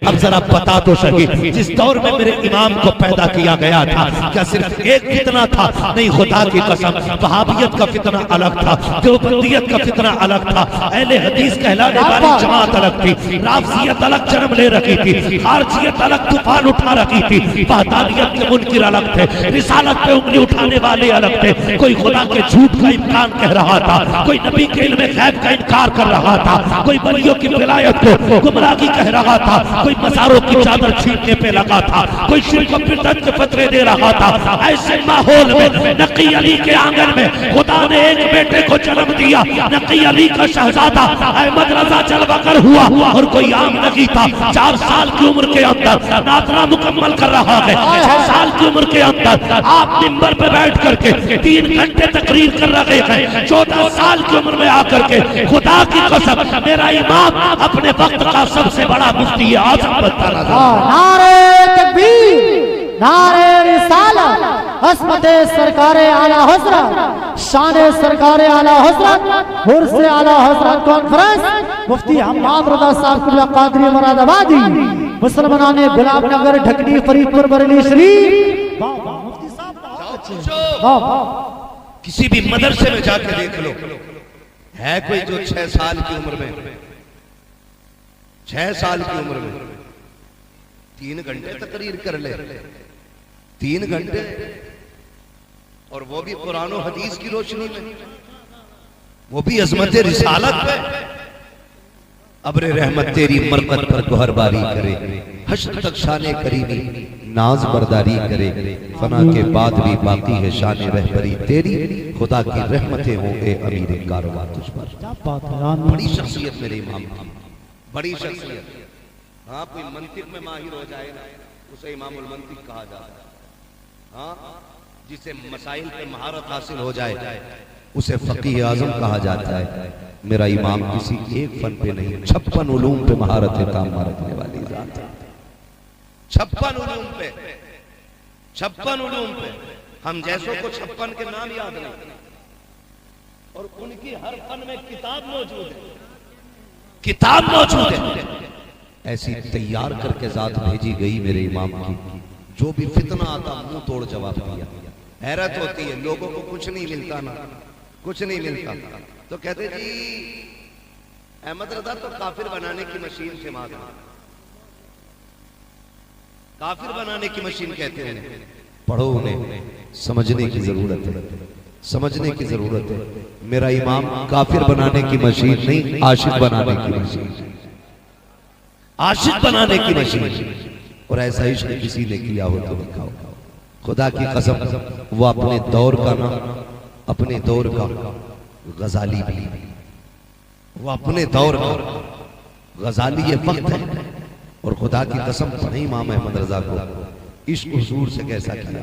अब जरा बता तो सही, जिस दौर में मेरे इमाम को पैदा किया गया था, क्या सिर्फ एक फितना था? नहीं, खुदा की कसम, वहाबियत का फितना अलग था, देवबंदियत का फितना अलग था, अहले हदीस कहलाने वाली जमात अलग थी, राफजियत अलग जन्म ले रखी थी, खारजियत अलग तूफान उठा रखी थी, वहदानियत के मुनकिर अलग थे, रिसालत पे उंगली उठाने वाले अलग थे। कोई खुदा के झूठ का इम्कान कह रहा था, कोई नबी के इल्म गैब का इनकार कर रहा था, कोई वलियों की विलायत को गुमराही कह रहा था, कोई मज़ारों की चादर छीनने पे लगा था, कोई शिर्क और बिदअत के फतवे दे रहा था। ऐसे माहौल में नकी अली के आंगन में खुदा ने एक बेटे को जन्म दिया। नकी अली का शहजादा अहमद रजा जलवागर हुआ और कोई आम नकी था। 4 साल की उम्र के अंदर नादरा मुकम्मल कर रहा है। 6 साल की उम्र के अंदर आप मिंबर पे बैठ करके 3 घंटे तकरीर कर रहे हैं। 14 साल की उम्र में आकर के खुदा की कसम, मेरा इमाम अपने वक्त का सबसे बड़ा मुफ्ती आज़म बनता रहा। नारे तकबीर, नारे रिसालत, अस्मते सरकारे आला हज़रत, शाने सरकारे आला हज़रत, हुर्से आला हज़रत कॉन्फ्रेंस, मुफ्ती हम्माद रज़ा साहब कुल्ला कादरी मुरादाबादी, मुसलमानाने गुलामनगर ढकनी फरीदपुर बरेली शरीफ। मुफ्ती साहब किसी भी मदरसे में जाके देख लो, है कोई जो 6 साल की उम्र में 6 साल की उम्र में 3 घंटे तकरीर कर ले? 3 घंटे, और वो भी कुरान और हदीस की रोशनी में, वो भी अजमत रिसालत पे। अब्रे रहमत तेरी मरकत पर गोहरबारी करे, हश्र तक शाने करीमी नाज बरदारी करे, फना के बाद भी बाकी है शाने रहबरी तेरी, खुदा की रहमतें हों ए अमीर कारवां तुझ पर। बड़ी शख्सियत मेरे इमाम की, बड़ी शख्सियत। हाँ, कोई मंतिक में माहिर हो जाए ना, उसे इमामुल मंतिक कहा जाता है। हाँ, जिसे मसाइल पे महारत हासिल हो जाए उसे फकीह आजम कहा जाता है। मेरा इमाम किसी एक फन पे नहीं, 56 उलूम पे महारत काम रखने वाली जात है। 56 उलूम पे, 56 उलूम पे। हम जैसों को 56 के नाम याद नहीं, और उनकी हर फन में किताब मौजूद है, किताब मौजूद है। ऐसी तैयार करके जात भेजी गई मेरे इमाम की, जो भी फितना आता मुंह तोड़ जवाब दिया। हैरत होती है, लोगों को कुछ नहीं मिलता ना, कुछ नहीं मिलता, तो कहते जी अहमद रजा तो काफिर बनाने की मशीन से मांगा। काफिर बनाने की मशीन कहते हैं। पढ़ो, उन्हें समझने की जरूरत है, समझने की जरूरत है। मेरा इमाम काफिर बनाने की मशीन नहीं, आशिक बनाने की मशीन, आशिक बनाने की मशीन। और ऐसा इश्क किसी ने किया हो तो दिखाओ। खुदा की कसम, वो अपने दौर का ना, अपने दौर का गजाली भी, वो अपने दौर का गजाली ये वक्त है। और खुदा की कसम, पढ़े इमाम अहमद रजा को इश्क हुजूर से कैसा किया,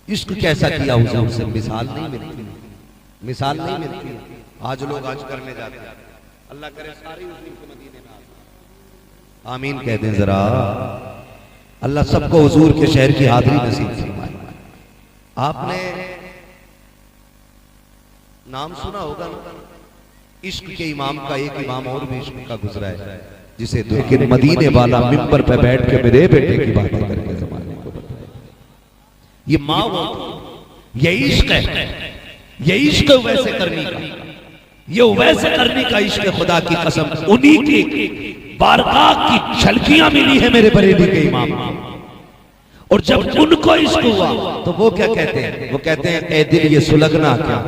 इश्क कैसा किया हुजूर से, मिसाल नहीं मिलती, मिसाल नहीं मिलती। आज लोग आज करने जाते हैं, अल्लाह करे सारी हुजूर के मदीने में आमीन कह दें जरा। अल्लाह सबको हुजूर के शहर की हाजिरी नसीब फरमाए। आपने नाम सुना होगा ना, इश्क के इमाम का, एक इमाम और भी इश्क का गुजरा है, जिसे लेकिन मदीने वाला मिंबर पे बैठ के मेरे बेटे की बातें करके जमाने को बताया। ये माँ वो, ये इश्क है, ये इश्क वैसे करने का, ये वैसे करने का इश्क है। खुदा की कसम, उन्हीं की बारगाह की झलकियां मिली है मेरे बरेली के इमाम। और जब उनको इश्क हुआ तो वो क्या कहते हैं? वो कहते हैं, ए दिल ये सुलगना क्या,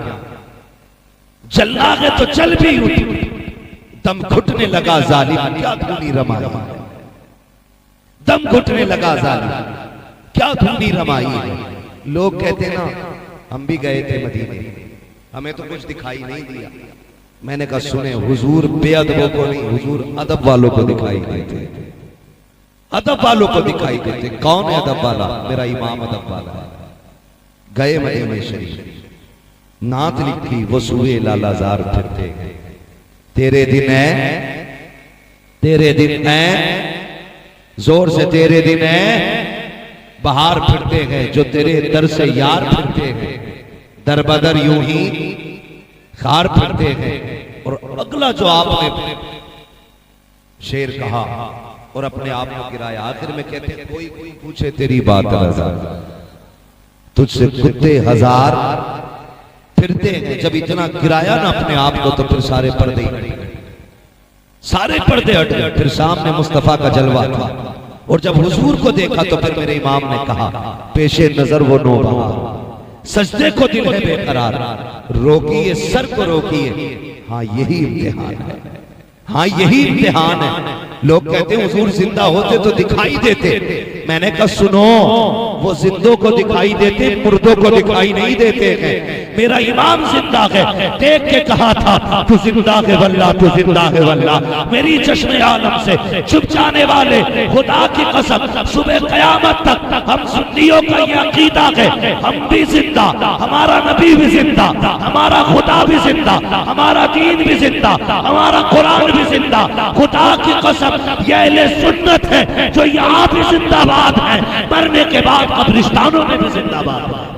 जलना है तो चल भी उठी, दम घुटने लगा जालिम क्या धूनी रमाई, दम घुटने लगा जालिम क्या धूनी रमाई। लोग कहते ना, हम भी गए थे मदीने, हमें तो कुछ दिखाई नहीं दिया। मैंने कहा सुने, हुजूर बेअदबों को नहीं, हुजूर अदब वालों को दिखाई देते, अदब वालों को दिखाई देते। कौन है अदब वाला? मेरा इमाम अदब वाला है। गए मदीने शरीफ, नात लिखी, वो सूए लालाजार फिरते, तेरे दिन है, तेरे दिन है, जोर से तेरे दिन है, बाहर फिरते हैं जो तेरे दर से यार फिरते हैं, दर बदर यूं ही खार फिरते हैं। और अगला जो आपने शेर कहा, और अपने आप को गिराया। आखिर में कहते हैं कोई कोई पूछे तेरी बात रज़ा, तुझसे कुत्ते हजार फिरते हैं। जब इतना गिराया ना अपने आप को तो फिर सारे पर्दे हट गए, सारे पर्दे हट गए। फिर सामने मुस्तफा का जलवा था और जब हुजूर को देखा तो फिर मेरे इमाम ने कहा पेशे नजर वो नौबहार, सजदे को दिल है बेकरार, रोकिए सर को रोकिए, हाँ यही इम्तिहान है, हाँ यही इम्तिहान है। लोग कहते हैं हुजूर जिंदा होते तो दिखाई देते। मैंने कहा सुनो, वो जिंदों को दिखाई देते, मुर्दों को दिखाई नहीं देते हैं। मेरा इमाम जिंदा है, देख के कहा था तू जिंदा है वल्ला, तू जिंदा है वल्ला। मेरी चश्मे आलम से छुप जाने वाले खुदा की कसम, सुबह कयामत तक हम सुन्नियों का ये अकीदा है, हम भी जिंदा, हमारा नबी भी जिंदा, हमारा खुदा भी जिंदा, हमारा दीन भी जिंदा, हमारा कुरान भी जिंदा। खुदा की कसम ये अहले सुन्नत है जो यहाँ भी जिंदाबाद है, मरने के बाद कब्रिस्तानों में भी जिंदाबाद है।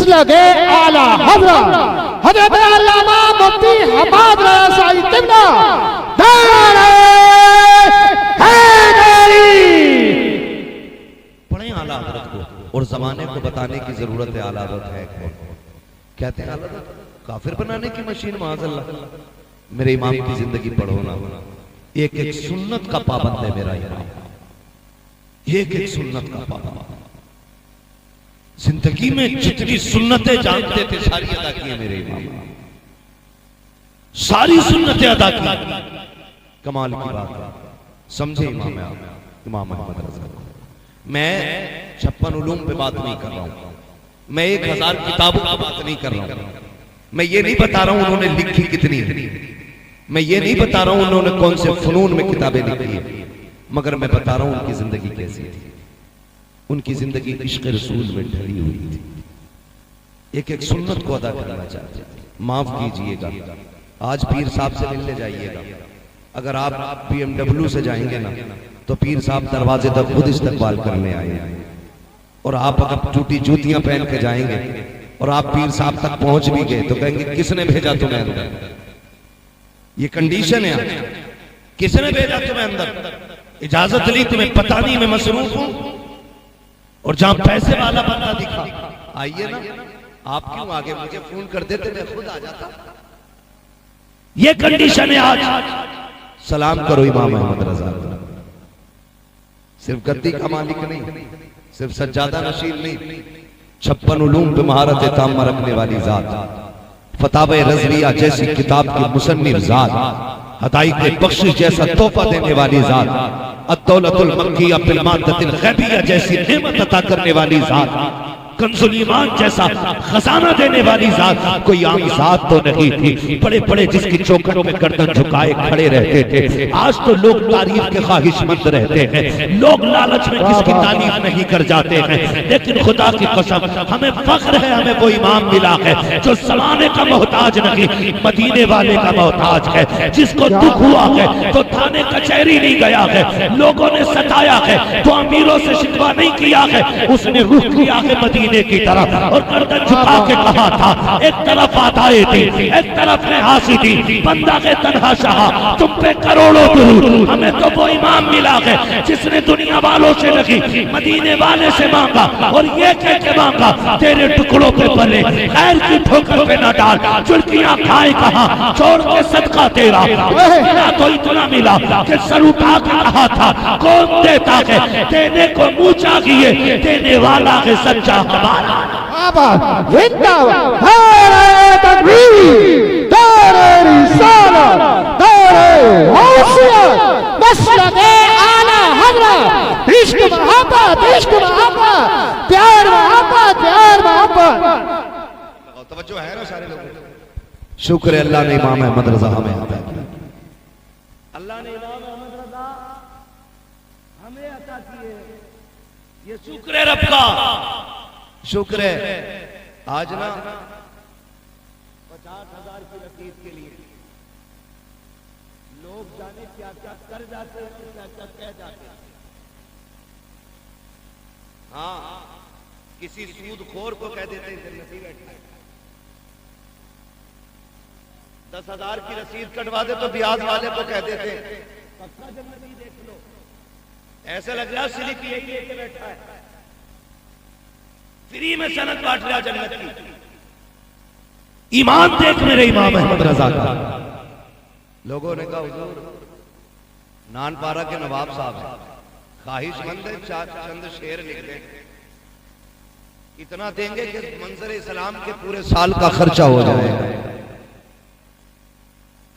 लगे आला हज़रत हज़रत अल्लामा मुफ्ती हमाद रज़ा साहिब तिब्ना दारे हैदरी। पढ़े आला हज़रत को और जमाने को बताने की जरूरत है आला हज़रत है कौन। कहते हैं आला हज़रत काफिर बनाने की मशीन माज़अल्लाह। मेरे इमाम की जिंदगी पढ़ो ना, एक एक सुन्नत का पाबंद है मेरा इमाम, एक एक सुन्नत का पाबंद। जिंदगी में जितनी सुन्नतें जानते थे सारी अदा की है मेरे इमाम, सारी सुन्नतें अदा की। कमाल की बात है, समझे इमाम अहमद रज़ा। मैं 56 उलूम पे बात नहीं कर रहा हूं, मैं 1000 किताबों की बात नहीं कर रहा हूं। मैं ये नहीं बता रहा हूं उन्होंने लिखी कितनी, मैं ये नहीं बता रहा हूं उन्होंने कौन से फनून में किताबें लिखी है, मगर मैं बता रहा हूं उनकी जिंदगी कैसी थी। उनकी जिंदगी इश्क़ रसूल में ढली हुई थी, एक एक सुन्नत को अदा करना चाहते थे। माफ कीजिएगा, आज पीर साहब से मिलने जाइएगा, अगर आप BMW से जाएंगे ना तो पीर साहब दरवाजे तक खुद इस्तकबाल करने आए। और आप अगर टूटी जूतियां पहन के जाएंगे और आप पीर साहब तक पहुंच भी गए तो कहेंगे किसने भेजा तुम्हें अंदर, ये कंडीशन है, किसने भेजा तुम्हें अंदर, इजाजत ली तुम्हें, पता नहीं मैं मसरूफ हूं। और जहां पैसे वाला बंदा दिखा आइए ना, आप क्यों आगे, मुझे फोन कर देते मैं खुद आ जाता। ये कंडीशन है आज। सलाम करो इमाम अहमद रज़ा, सिर्फ गद्दी का मालिक नहीं, सिर्फ सज्जादा नशीन नहीं, 56 उलूम पे महारत तामा रखने वाली जात, फतावे रज़विया जैसी किताब की मुसन्निफ जात, हदायत बख्शिश जैसा तोहफा देने वाली जात, अद्दौलतुल मक्किया बिल मादतिल गैबिया जैसी नेमत अता करने वाली जात, कंजुल ईमान जैसा खजाना देने वाली जात कोई आम जात तो नहीं थी। बड़े बड़े जिसकी चौखट में गर्दन झुकाए खड़े रहते थे। आज तो लोग तारीफ के ख्वाहिशमंद रहते हैं, लोग लालच में किसकी तारीफ नहीं कर जाते हैं। लेकिन खुदा की कसम हमें फख्र है, हमें वो इमाम मिला है जो जमाने का मोहताज नहीं, मदीने वाले का मोहताज है। जिसको दुख हुआ है तो थाने कचहरी नहीं गया है, लोगों ने सताया है तो अमीरों से शिकवा नहीं किया है, उसने रुख किया है मदीने की तरफ और गर्दन झुका के कहा था, एक तरफ आदाए थी, एक तरफ हासी थी, बंदा के तन्हा शाह तुम पे करोड़ों दुरूद। हमें तो वो इमाम मिला है जिसने दुनिया वालों से नहीं मदीने वाले से मांगा और ये कह के मांगा तेरे टुकड़ों पे पले, खैर की ठोकर पे न डाल, चुल्कियां खाए कहा छोड़ के सदका तेरा। तो इतना मिला कि सर उठा के कहा था कौन देता है, देने को मुंह चाहिए, देने वाला है सच्चा हमारा। नारे तकबीर, नारे रिसालत, नारे गौसियत, मसलके आला हज़रत, इश्क मोहब्बत, इश्क मोहब्बत, प्यार मोहब्बत, प्यार मोहब्बत। तवज्जो है ना सारे लोगों। शुक्र है अल्लाह ने इमाम अहमद रज़ा हमें अता किया, अल्लाह ने इमाम अहमद रज़ा हमें अता किए, ये शुक्र है रब का, शुक्र है। आज ना 50,000 की रसीद के लिए लोग जाने क्या क्या कर जाते हैं, क्या क्या कह जाते हैं। हाँ, किसी सूदखोर को कह देते हैं जन्नती बैठा है, 10,000 की रसीद कटवा दे तो ब्याज वाले को कह देते पक्का जन्नती देख लो, ऐसा लग रहा स्लिप यही लेके बैठा है, फ्री में सनद बांट रहा जन्नत की। ईमान देख मेरे इमाम अहमद रजा का। लोगों ने कहा हुजूर नानपारा के नवाब साहब हैं, ख्वाहिशमंद है, चंद शेर लिख दें, इतना देंगे कि मंजर इस्लाम के पूरे साल का खर्चा हो जाएगा।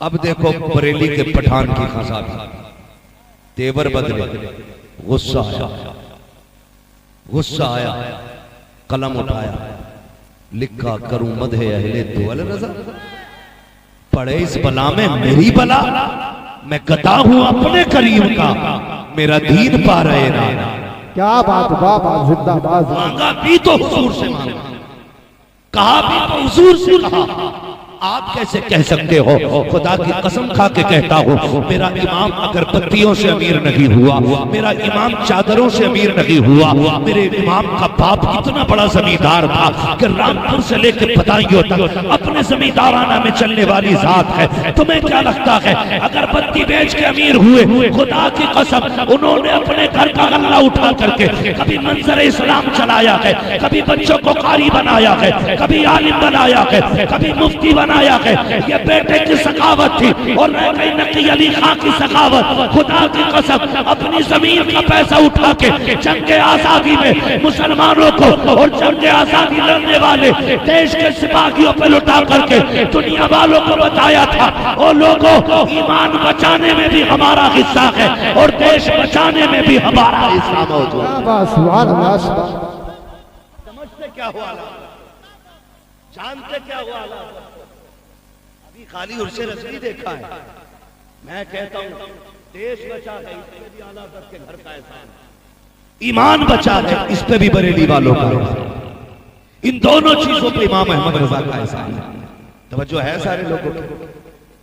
अब देखो बरेली के पठान की खसा तेवर बदले, गुस्सा आया, कलम उठाया, लिखा करूं मदहे अहले दुअल रजा, पड़े इस बला में मेरी बला, मैं गदा हूं अपने करीम का, मेरा दीन पा रहे ना। क्या बात, बाबा जिंदाबाद। मांगा भी तो हुजूर से मांगा, कहा भी तो हुजूर से कहा। आप कैसे कह सकते हो, खुदा की कसम खा के कहता हूं, मेरा इमाम अगर पत्तियों से अमीर नहीं हुआ, मेरा इमाम चादरों से अमीर नहीं हुआ, मेरे इमाम का बाप इतना बड़ा जमींदार था कि रामपुर से लेकर बदायूं तक अपने जमींदाराना में चलने वाली जात है। तुम्हें क्या लगता है अगर पत्ती बेच के अमीर हुए, खुदा की कसम उन्होंने अपने घर का गल्ला उठा करके कभी मंजर इस्लाम चलाया है, कभी बच्चों को कारी बनाया है, कभी आलिम बनाया है, कभी मुफ्ती बनाया है। ये बेटे की सखावत थी और रह गई नकी अली खां की सखावत। खुदा की कसम अपनी जमीन का पैसा उठा के जंग आजादी में मुसलमानों को और जंग आजादी लड़ने वाले देश के सिपाहियों पर लुटा करके दुनिया वालों को बताया था, और लोगों ईमान बचाने में भी हमारा हिस्सा है और देश बचाने में भी हमारा हिस्सा मौजूद है। समझते क्या हुआ, जानते क्या हुआ? अभी खाली उर्से रस्मी देखा है। मैं कहता हूं देश बचा है, इसमें भी आला हज़रत के घर का एहसान, ईमान बचा है, इस पे भी बरेली वालों का, इन दोनों चीजों पे इमाम अहमद रजा का एहसान है। तवज्जो है सारे लोगों को।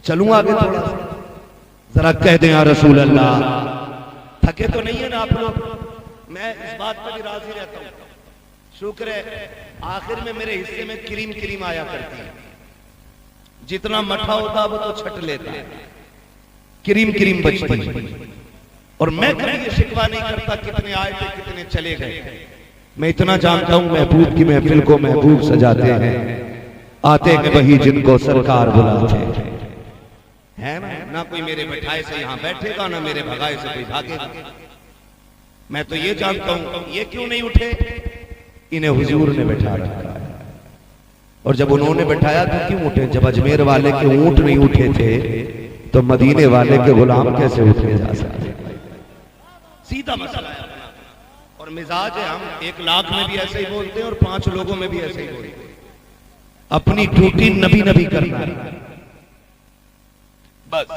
चलूं आगे थोड़ा सा, जरा कह दें या रसूल अल्लाह। थके तो नहीं है ना आप लोग? मैं इस बात पर भी राजी रहता हूं, शुक्र है आखिर में मेरे हिस्से में क्रीम क्रीम आया करती है, जितना मठा होता वो तो छट लेता है, क्रीम क्रीम बचती है। और मैं कभी ये शिकवा नहीं करता कितने आए थे कितने चले गए। मैं इतना जानता हूं महबूब की महफिल को महबूब सजाते हैं, आते हैं वही जिनको सरकार बुलाते हैं ना। कोई मेरे बैठाए से यहां बैठेगा, ना मेरे भगाए से कोई भागेगा। मैं तो ये जानता हूं ये क्यों नहीं उठे, इन्हें हुजूर ने बैठा रखा है। और जब उन्होंने बैठाया तो क्यों उठे? जब अजमेर वाले के ऊंट नहीं उठे थे तो मदीने वाले के गुलाम कैसे उठे जा सकते? सीधा मसला है। और मिजाज है, हम 1 लाख में भी ऐसे ही बोलते हैं और 5 लोगों में भी ऐसे ही बोलते हैं। अपनी ड्यूटी नबी नबी करना है, बस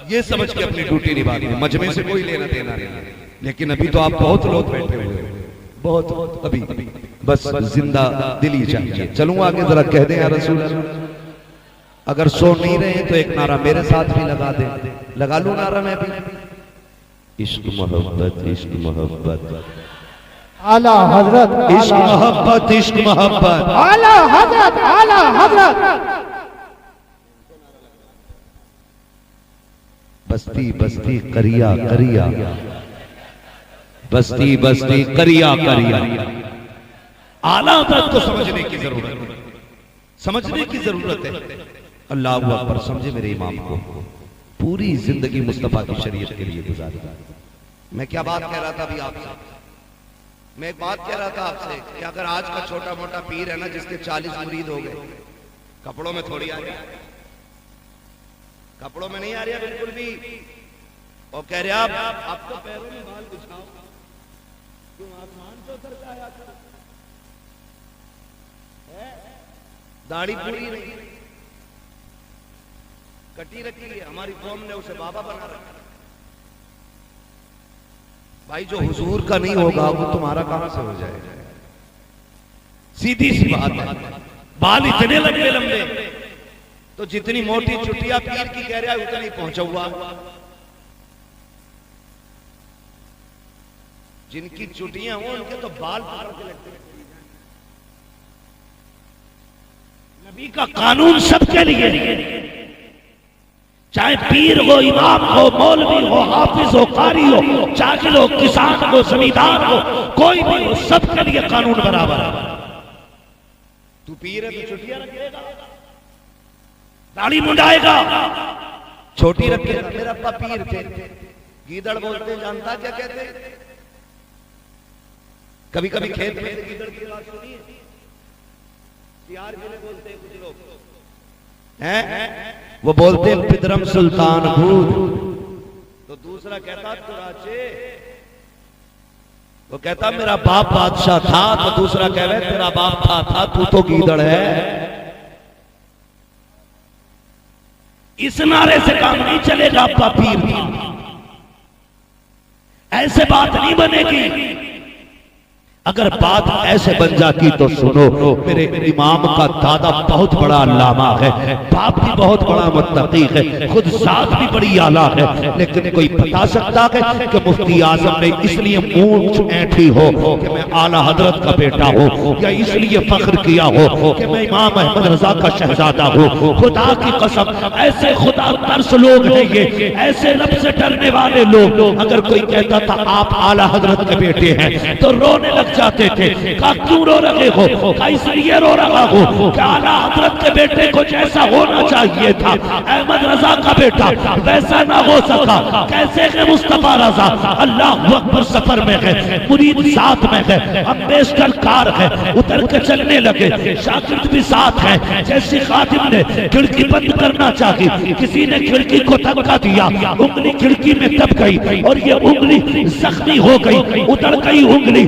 ये समझ के अपनी ड्यूटी निभानी है। मजमे से कोई लेना देना नहीं। लेकिन अभी तो आप बहुत लोग बैठे हुए हैं, बहुत अभी बस जिंदा दिली चाहिए। चलूं आगे, जरा कह दें या रसूल। अगर सो नहीं रहे तो एक नारा मेरे साथ भी लगा दें, लगा लूं नारा मैं भी। इश्क मोहब्बत, इश्क मोहब्बत, आला हजरत, इश्क मोहब्बत, इश्क मोहब्बत, आला हजरत, आला हजरत। बस्ती बस्ती करिया करिया, बस्ती बस्ती करिया करिया। आला हज़रत को समझने की जरूरत है, समझने की जरूरत है। अल्लाह अकबर। समझे मेरे इमाम को, पूरी जिंदगी मुस्तफा की शरीयत के लिए गुजारी। मैं क्या बात कह रहा था अभी आपसे? मैं एक बात कह रहा था आपसे कि अगर आज का छोटा मोटा पीर है ना, जिसके 40 मुरीद हो गए, कपड़ों में थोड़ी आ रही, कपड़ों में नहीं आ रही बिल्कुल भी। और कह रहे आप तो पैरों में बाल बिछाओ, क्यों आसमान से उतर के आया था? दाढ़ी पूरी नहीं, कटी रखी है, हमारी कौम ने उसे बाबा बना रखा। भाई जो हुजूर का नहीं होगा वो तुम्हारा कहां से हो जाएगा? सीधी सी बात है। बाल इतने लंबे लंबे, तो जितनी मोटी चुटिया पीर की कह रहा है उतना ही पहुंचा हुआ। जिनकी चुटियां हो उनके तो बाल पकड़ के लगते हैं। नबी का कानून सबके लिए, चाहे पीर हो, इमाम हो, मौलवी हो, हाफिज हो, कारी हो, जाकिर हो, किसान हो, जमींदार हो, कोई भी हो, सबके लिए कानून बराबर है। तू पीर है तो छुट्टियां रखेगा, दाढ़ी मुंडाएगा, छोटी रखेगा। मेरा अब्बा पीर थे, गीदड़ बोलते, जानता क्या कहते? कभी कभी खेत में गीदड़ की आवाज सुनी? प्यार के लिए बोलते हैं कुछ लोग हैं, वो बोलते हैं पिदरम सुल्तान भूत। तो दूसरा कहता तुराचे, वो कहता मेरा बाप बादशाह था, तो दूसरा कह रहे तेरा बाप था तू तो गीदड़ है। इस नारे से काम नहीं चलेगा। अब्बा पीर था, ऐसे बात नहीं बनेगी। अगर बात ऐसे बन जाती तो सुनो, मेरे इमाम का दादा बहुत बड़ा अल्लामा है, बाप भी बहुत बड़ा मुत्तकी है, खुद साथ भी बड़ी आला है, लेकिन कोई बता सकता है कि मुफ्ती आजम ने इसलिए मूंछ ऐंठी हो कि मैं आला हजरत का बेटा हूँ, या इसलिए फख्र किया हो कि मैं इमाम अहमद रजा का शहजादा हूँ? खुदा की कसम, ऐसे खुदा तरस लोग हैं ये, ऐसे रब से डरने वाले लोग। अगर कोई कहता था आप आला हजरत के बेटे हैं तो रोने लग जाते थे। कहा क्यों रो रहे हो? कहा इसलिए रो रहा हो कि आला हजरत के बेटे को जैसा होना चाहिए था अहमद रजा का बेटा वैसा ना हो सका। कैसे है मुस्तफा रजा? अल्लाह अकबर, सफर में गए, मुरीद साथ में गए, अम्बेसडर कार है, उतर के चलने लगे, शागिर्द भी साथ है। जैसे खादिम ने खिड़की बंद करना चाही, किसी ने खिड़की को धक्का दिया, उंगली खिड़की में दब गई और ये उंगली जख्मी हो गई, उतर गई उंगली,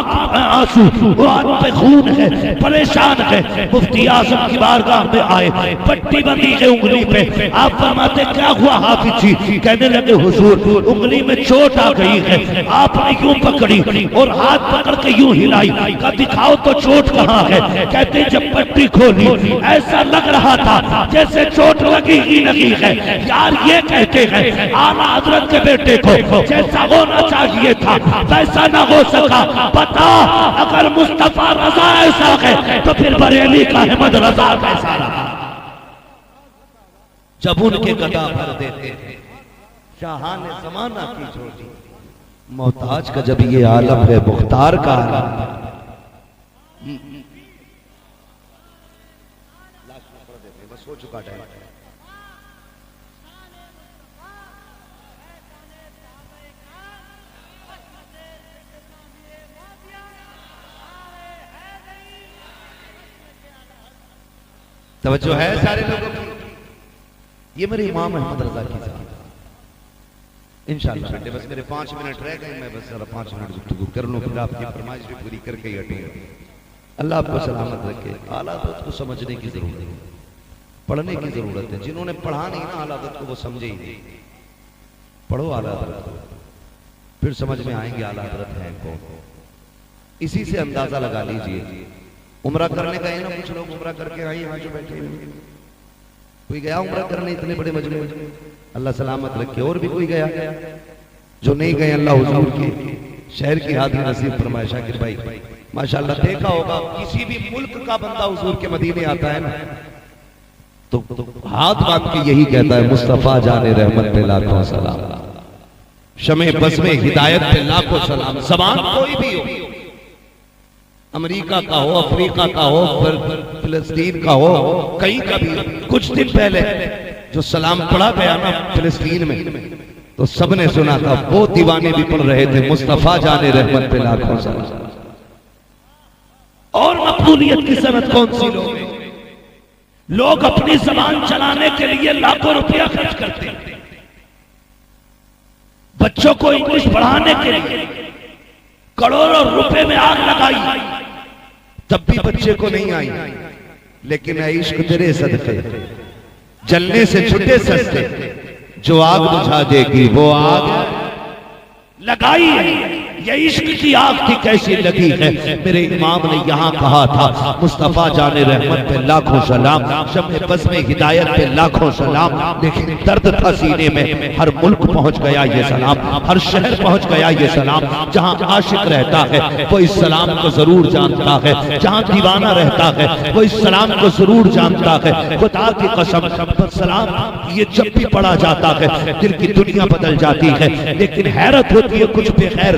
आंसू, वो हाथ पे खून है, परेशान है। मुफ्ती आजम की बारगाह में आए, पट्टी बंधी है उंगली पे। आप फरमाते क्या हुआ हाफिज जी? कहने लगे हुजूर उंगली में चोट आ गई है। आपने यूं पकड़ी और हाथ पकड़ के यूं हिलाई, कहा दिखाओ तो चोट कहाँ है? कहते जब पट्टी खोली ऐसा लग रहा था जैसे चोट लगी ही लगी है। यार ये कहते हैं आला हजरत के बेटे को जैसा होना चाहिए था वैसा ना हो सका। बता, अगर मुस्तफा रजा ऐसा है तो फिर बरेली का अहमद रजा कैसा रहा? जब उनके कदा भर देते थे शाहान जमाना की छोटी, मोहताज का जब ये आलम है, मुख्तार का आलम है। बस हो चुका टाइम। तवज्जो है सारे लोगों की? ये मेरे इमाम अहमद रजा की साहब। इंशाअल्लाह बेटे बस मेरे 5 मिनट रह गए, मैं बस जरा 5 मिनट गुफ्तगू कर लूं, फिर आपकी फरमाइश भी पूरी करके ही हटूंगा। अल्लाह आपको सलामत रखे। आला हज़रत को समझने की जरूरत है, पढ़ने की जरूरत है। जिन्होंने पढ़ा नहीं ना आला हज़रत को, वो समझे ही नहीं। पढ़ो आला हज़रत को, फिर समझ में आएंगे आला हज़रत हैं कौन। इसी से अंदाजा लगा लीजिए। उम्रा करने गए ना कुछ लोग, उम्रा करके आए यहाँ जो बैठे हुए, कोई गया उम्रा करने इतने बड़े मजमे, अल्लाह सलामत रखे। और भी कोई गया? जो नहीं गए अल्लाह हुजूर के शहर की हादी नसीब फरमाए। शाकिर भाई माशाअल्लाह देखा होगा, किसी भी मुल्क का बंदा हुजूर के मदीने आता है ना तो हाथ बांध के यही कहता है मुस्तफा जाने रहमत पे लाखों सलाम, शमे बस में हिदायत पे लाखों सलाम। जबान कोई भी हो, अमेरिका का हो, अफ्रीका का हो, फिलिस्तीन का हो, कहीं का भी। कुछ दिन पहले जो सलाम पढ़ा गया ना फिलिस्तीन में, तो सबने सुना था, वो दीवाने भी पढ़ रहे थे मुस्तफा जाने रहमत पे लाखों सलाम। और मकबूलियत की सनत कौन सी लोग हैं? लोग अपनी जबान चलाने के लिए लाखों रुपया खर्च करते हैं, बच्चों को इंग्लिश पढ़ाने के लिए करोड़ों रुपए में आग लगाई, तब भी बच्चे को नहीं आई। लेकिन ऐ इश्क तेरे सदके जलने से छुटे सस्ते, जो आग बुझा देगी वो आग लगाई है। ये इश्क की आग थी कैसी लगी है। मेरे इमाम ने यहाँ कहा था मुस्तफा जाने रहमत पे लाखों सलाम, शम्मे बज़्म हिदायत पे लाखों सलाम। लेकिन दर्द था सीने में, हर मुल्क पहुंच गया ये सलाम, हर शहर पहुंच गया ये सलाम। जहाँ आशिक रहता है वो इस सलाम को जरूर जानता है, जहाँ दीवाना रहता है वो इस सलाम को जरूर जानता है। खुदा की कसम सलाम ये जब भी पढ़ा जाता है दिल की दुनिया बदल जाती है। लेकिन हैरत होती है कुछ बेखैर